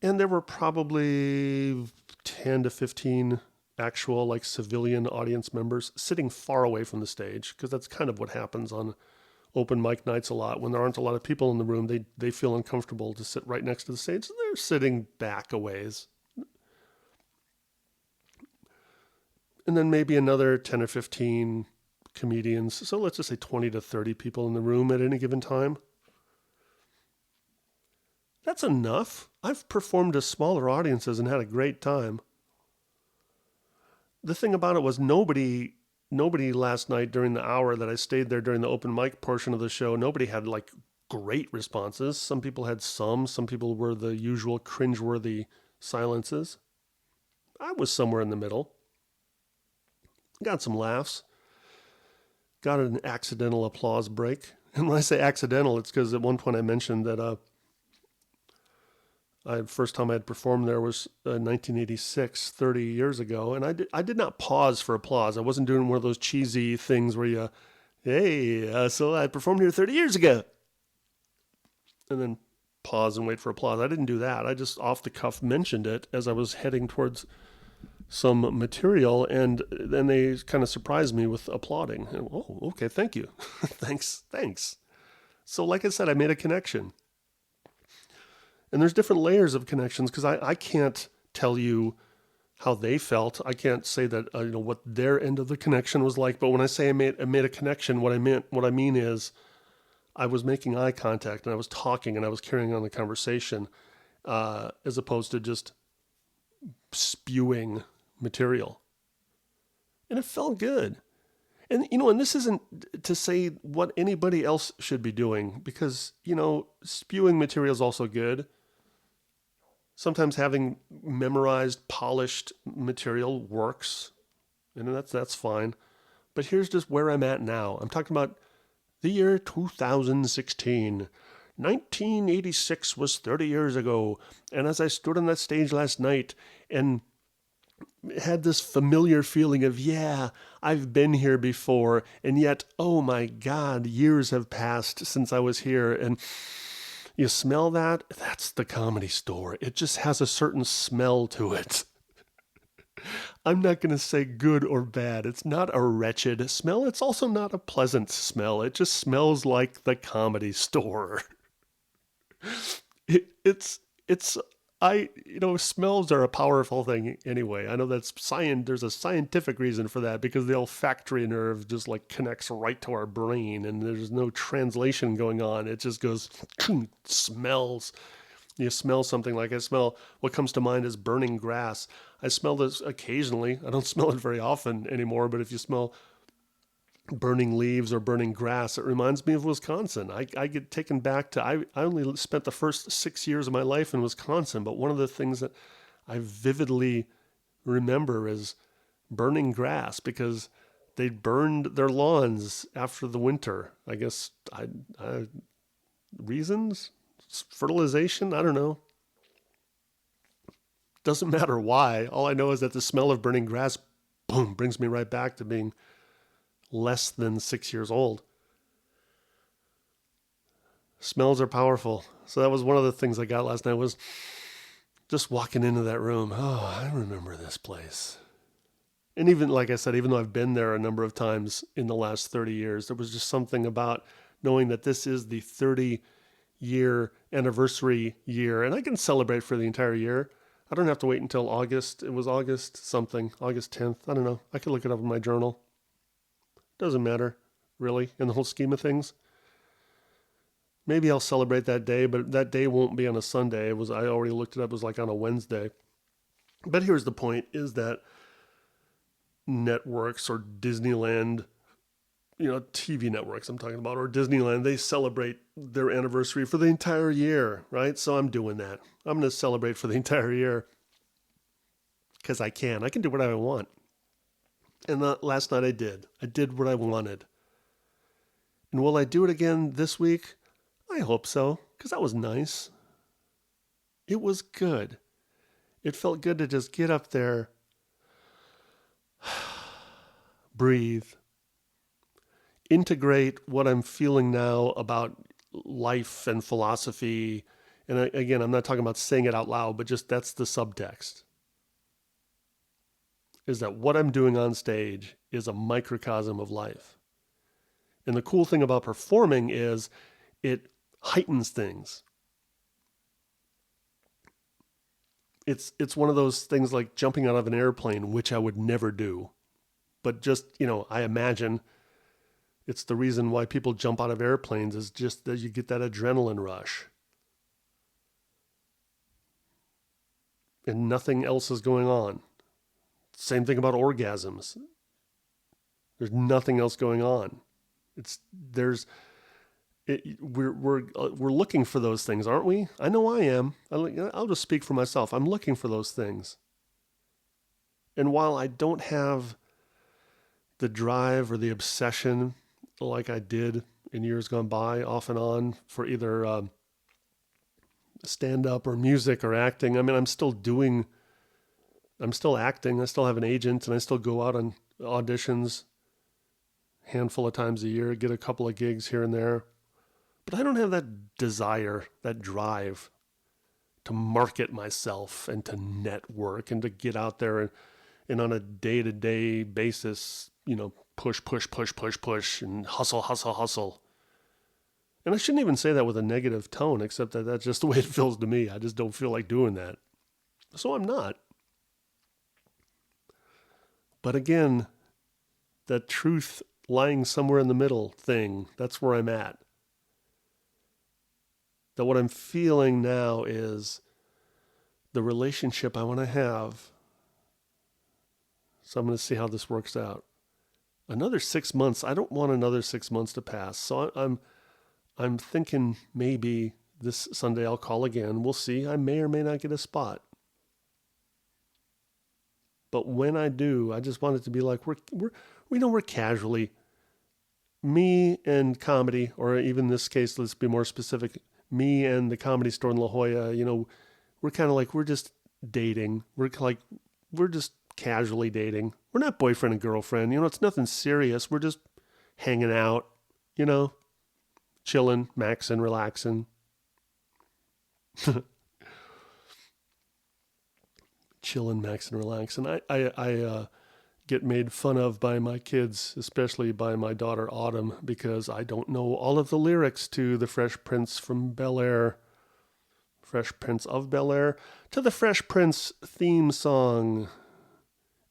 And there were probably 10 to 15 actual like civilian audience members sitting far away from the stage, because that's kind of what happens on open mic nights a lot. When there aren't a lot of people in the room, they feel uncomfortable to sit right next to the stage, so they're sitting back a ways. and then maybe another 10 or 15 comedians. So let's just say 20 to 30 people in the room at any given time. That's enough. I've performed to smaller audiences and had a great time. The thing about it was nobody last night during the hour that I stayed there during the open mic portion of the show, nobody had like great responses. Some people had some people were the usual cringeworthy silences. I was somewhere in the middle. Got some laughs. Got an accidental applause break. And when I say accidental, it's because at one point I mentioned that first time I had performed there was 1986, 30 years ago, and I did not pause for applause. I wasn't doing one of those cheesy things where you, hey, so I performed here 30 years ago, and then pause and wait for applause. I didn't do that. I just off the cuff mentioned it as I was heading towards some material, and then they kind of surprised me with applauding. And, oh, okay, thank you. Thanks. So like I said, I made a connection. And there's different layers of connections because I can't tell you how they felt. I can't say that what their end of the connection was like. But when I say I made a connection, what I mean is I was making eye contact and I was talking and I was carrying on the conversation as opposed to just spewing material. And it felt good. And and this isn't to say what anybody else should be doing because spewing material is also good. Sometimes having memorized, polished material works, and that's fine. But here's just where I'm at now. I'm talking about the year 2016. 1986 was 30 years ago, and as I stood on that stage last night and had this familiar feeling of, yeah, I've been here before, and yet, oh my God, years have passed since I was here, and you smell that? That's the Comedy Store. It just has a certain smell to it. I'm not going to say good or bad. It's not a wretched smell. It's also not a pleasant smell. It just smells like the Comedy Store. It's smells are a powerful thing anyway. I know that's science. There's a scientific reason for that because the olfactory nerve just like connects right to our brain and there's no translation going on. It just goes, smells. You smell something like I smell, what comes to mind is burning grass. I smell this occasionally. I don't smell it very often anymore, but if you smell burning leaves or burning grass, it reminds me of Wisconsin. I get taken back to, I only spent the first 6 years of my life in Wisconsin, but one of the things that I vividly remember is burning grass because they burned their lawns after the winter. I guess reasons? Fertilization? I don't know. Doesn't matter why. All I know is that the smell of burning grass, boom, brings me right back to being less than 6 years old. Smells are powerful. So that was one of the things I got last night was just walking into that room. Oh, I remember this place. And even, like I said, even though I've been there a number of times in the last 30 years, there was just something about knowing that this is the 30-year anniversary year. And I can celebrate for the entire year. I don't have to wait until August. It was August something, August 10th. I don't know. I could look it up in my journal. Doesn't matter, really, in the whole scheme of things. Maybe I'll celebrate that day, but that day won't be on a Sunday. I already looked it up, it was like on a Wednesday. But here's the point, is that networks or Disneyland, TV networks I'm talking about, or Disneyland, they celebrate their anniversary for the entire year, right? So I'm doing that. I'm going to celebrate for the entire year because I can. I can do whatever I want. And last night I did. I did what I wanted. And will I do it again this week? I hope so, because that was nice. It was good. It felt good to just get up there, breathe, integrate what I'm feeling now about life and philosophy. And again, I'm not talking about saying it out loud, but just that's the subtext. Is that what I'm doing on stage is a microcosm of life. And the cool thing about performing is it heightens things. It's one of those things like jumping out of an airplane, which I would never do. But just, I imagine it's the reason why people jump out of airplanes is just that you get that adrenaline rush. And nothing else is going on. Same thing about orgasms. There's nothing else going on. We're looking for those things, aren't we? I know I am. I'll just speak for myself. I'm looking for those things. And while I don't have the drive or the obsession like I did in years gone by, off and on, for either stand up or music or acting, I mean, I'm still acting. I still have an agent, and I still go out on auditions a handful of times a year, get a couple of gigs here and there. But I don't have that desire, that drive to market myself and to network and to get out there and on a day-to-day basis, push, and hustle. And I shouldn't even say that with a negative tone, except that that's just the way it feels to me. I just don't feel like doing that. So I'm not. But again, that truth lying somewhere in the middle thing, that's where I'm at. That what I'm feeling now is the relationship I want to have. So I'm going to see how this works out. Another 6 months. I don't want another 6 months to pass. So I'm thinking maybe this Sunday I'll call again. We'll see. I may or may not get a spot. But when I do, I just want it to be like we're casually, me and comedy, or even in this case, let's be more specific, me and the Comedy Store in La Jolla, we're kind of like, we're just dating. We're just casually dating. We're not boyfriend and girlfriend. It's nothing serious. We're just hanging out, chilling, maxing, relaxing. Chilling, maxing, relaxing. I get made fun of by my kids, especially by my daughter Autumn, because I don't know all of the lyrics to the Fresh Prince from Bel-Air. Fresh Prince of Bel-Air to the Fresh Prince theme song.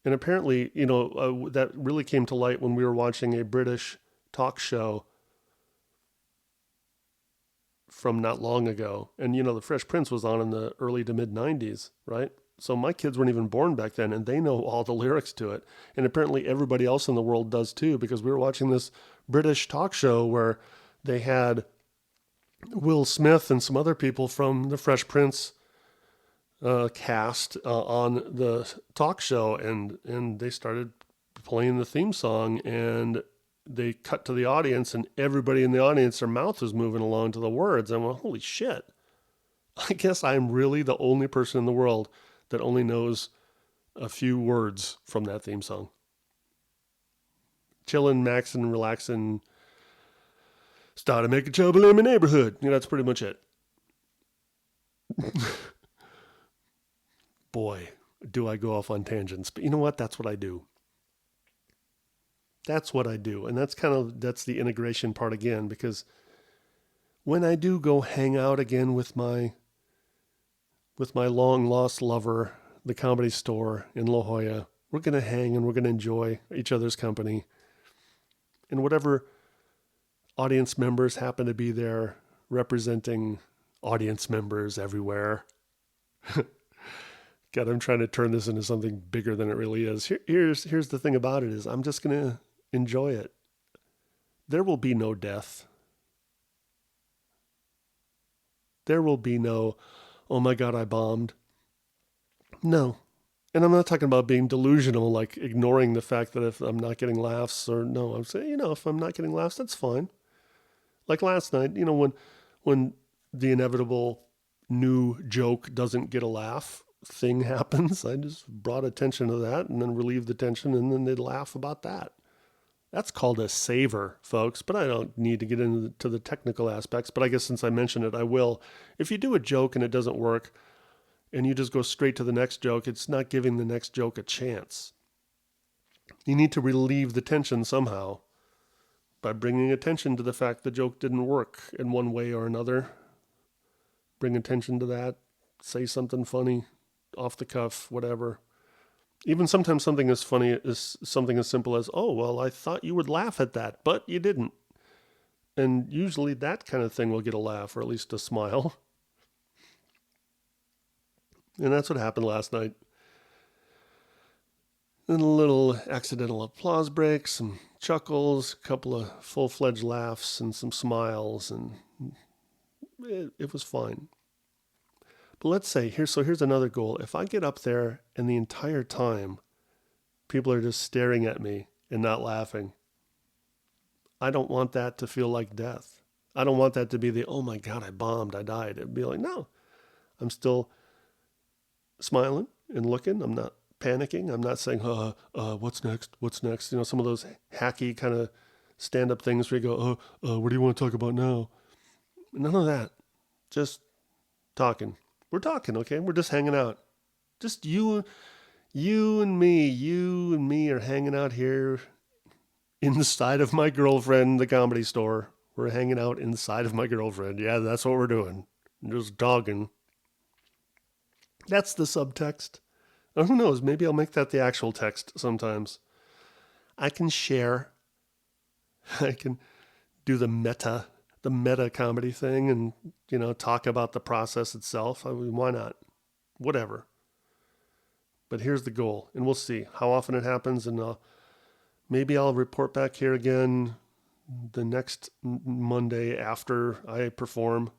And apparently, that really came to light when we were watching a British talk show from not long ago. And, the Fresh Prince was on in the early to mid 90s, right? So my kids weren't even born back then, and they know all the lyrics to it. And apparently everybody else in the world does too, because we were watching this British talk show where they had Will Smith and some other people from the Fresh Prince cast on the talk show, and they started playing the theme song, and they cut to the audience, and everybody in the audience, their mouth was moving along to the words. And I went, holy shit. I guess I'm really the only person in the world that only knows a few words from that theme song. Chillin', maxin', relaxin', started making trouble in my neighborhood. That's pretty much it. Boy, do I go off on tangents. But you know what? That's what I do. That's what I do. And that's the integration part again, because when I do go hang out again with my long lost lover, the Comedy Store in La Jolla, we're going to hang and we're going to enjoy each other's company. And whatever audience members happen to be there representing audience members everywhere. God, I'm trying to turn this into something bigger than it really is. Here's the thing about it is I'm just going to enjoy it. There will be no death. There will be no, oh my God, I bombed. No. And I'm not talking about being delusional, like ignoring the fact that if I'm not getting laughs or no, I'm saying, if I'm not getting laughs, that's fine. Like last night, when the inevitable new joke doesn't get a laugh thing happens, I just brought attention to that and then relieved the tension, and then they'd laugh about that. That's called a savor, folks, but I don't need to get into the technical aspects, but I guess since I mentioned it, I will. If you do a joke and it doesn't work and you just go straight to the next joke, it's not giving the next joke a chance. You need to relieve the tension somehow by bringing attention to the fact the joke didn't work in one way or another. Bring attention to that. Say something funny, off the cuff, whatever. Even sometimes something as funny as something as simple as, oh, well, I thought you would laugh at that, but you didn't. And usually that kind of thing will get a laugh or at least a smile. And that's what happened last night. Then a little accidental applause break, some chuckles, a couple of full-fledged laughs, and some smiles, and it was fine. But let's say, here's another goal. If I get up there and the entire time people are just staring at me and not laughing, I don't want that to feel like death. I don't want that to be the, oh my God, I bombed, I died. It'd be like, no, I'm still smiling and looking. I'm not panicking. I'm not saying, what's next? What's next? You know, some of those hacky kind of stand-up things where you go, what do you want to talk about now? None of that. Just talking. We're talking, okay? We're just hanging out. Just you and me are hanging out here inside of my girlfriend, the comedy store. We're hanging out inside of my girlfriend. Yeah, that's what we're doing. Just talking. That's the subtext. Or who knows? Maybe I'll make that the actual text sometimes. I can share. I can do the meta comedy thing and, talk about the process itself. I mean, why not? Whatever. But here's the goal, and we'll see how often it happens, and maybe I'll report back here again the next Monday after I perform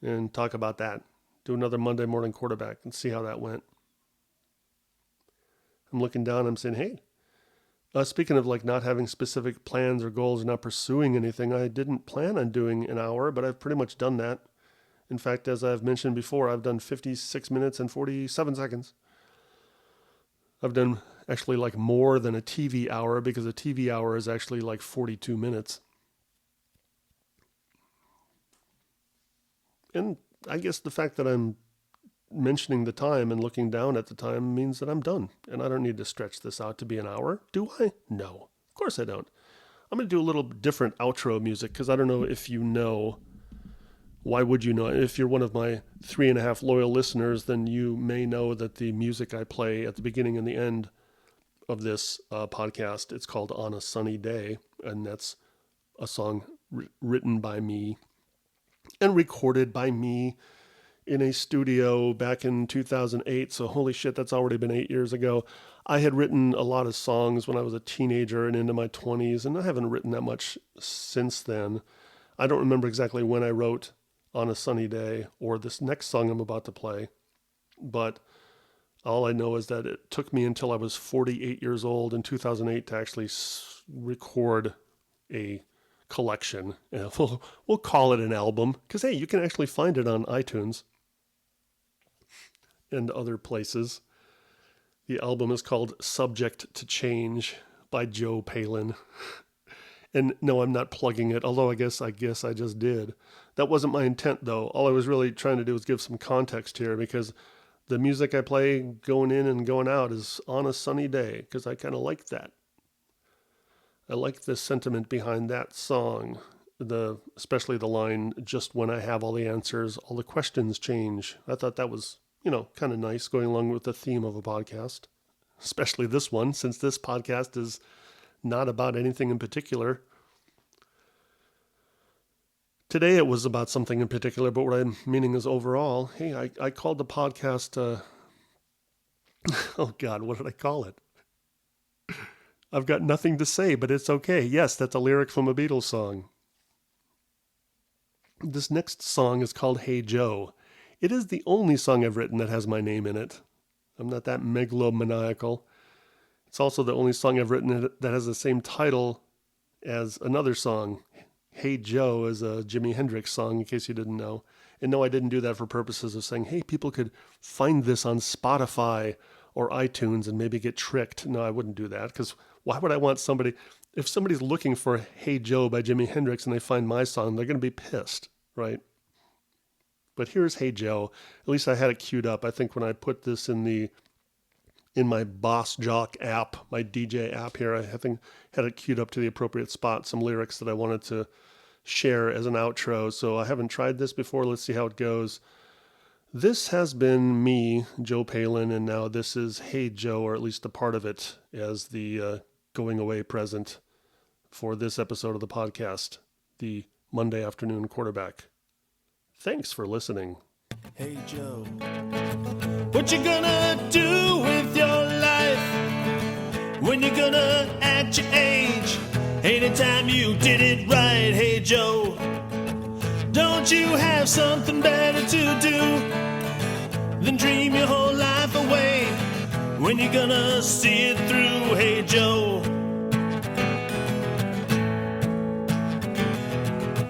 and talk about that. Do another Monday morning quarterback and see how that went. I'm looking down, I'm saying, hey, speaking of like not having specific plans or goals or not pursuing anything, I didn't plan on doing an hour, but I've pretty much done that. In fact, as I've mentioned before, I've done 56 minutes and 47 seconds. I've done actually like more than a TV hour because a TV hour is actually like 42 minutes. And I guess the fact that I'm mentioning the time and looking down at the time means that I'm done. And I don't need to stretch this out to be an hour, do I? No, of course I don't. I'm going to do a little different outro music because I don't know if you know. Why would you know? If you're one of my 3.5 loyal listeners, then you may know that the music I play at the beginning and the end of this podcast, it's called On a Sunny Day. And that's a song written by me and recorded by me in a studio back in 2008. So holy shit, that's already been 8 years ago. I had written a lot of songs when I was a teenager and into my 20s, and I haven't written that much since then. I don't remember exactly when I wrote On a Sunny Day or this next song I'm about to play, but all I know is that it took me until I was 48 years old in 2008 to actually record a collection. We'll call it an album because, hey, you can actually find it on iTunes and other places. The album is called Subject to Change by Joe Palin. And no, I'm not plugging it, although I guess I just did. That wasn't my intent, though. All I was really trying to do was give some context here because the music I play going in and going out is On a Sunny Day because I kind of like that. I like the sentiment behind that song, especially the line, just when I have all the answers, all the questions change. I thought that was, kind of nice going along with the theme of a podcast, especially this one, since this podcast is not about anything in particular. Today it was about something in particular, but what I'm meaning is overall, hey, I called the podcast, oh God, what did I call it? I've got nothing to say, but it's okay. Yes, that's a lyric from a Beatles song. This next song is called Hey Joe. It is the only song I've written that has my name in it. I'm not that megalomaniacal. It's also the only song I've written that has the same title as another song. Hey Joe is a Jimi Hendrix song, in case you didn't know. And no, I didn't do that for purposes of saying, hey, people could find this on Spotify or iTunes and maybe get tricked. No, I wouldn't do that, because why would I want somebody... If somebody's looking for Hey Joe by Jimi Hendrix and they find my song, they're going to be pissed, right? But here's Hey Joe. At least I had it queued up. I think when I put this in my Boss Jock app, my DJ app here, I think had it queued up to the appropriate spot, some lyrics that I wanted to share as an outro. So I haven't tried this before. Let's see how it goes. This has been me, Joe Palin, and now this is Hey Joe, or at least a part of it, as the going away present for this episode of the podcast, the Monday afternoon quarterback. Thanks for listening. Hey Joe, what you gonna do with your life when you're gonna at your age? Anytime you did it right, hey Joe, don't you have something better to do than dream your whole life away? When you're gonna see it through, hey Joe?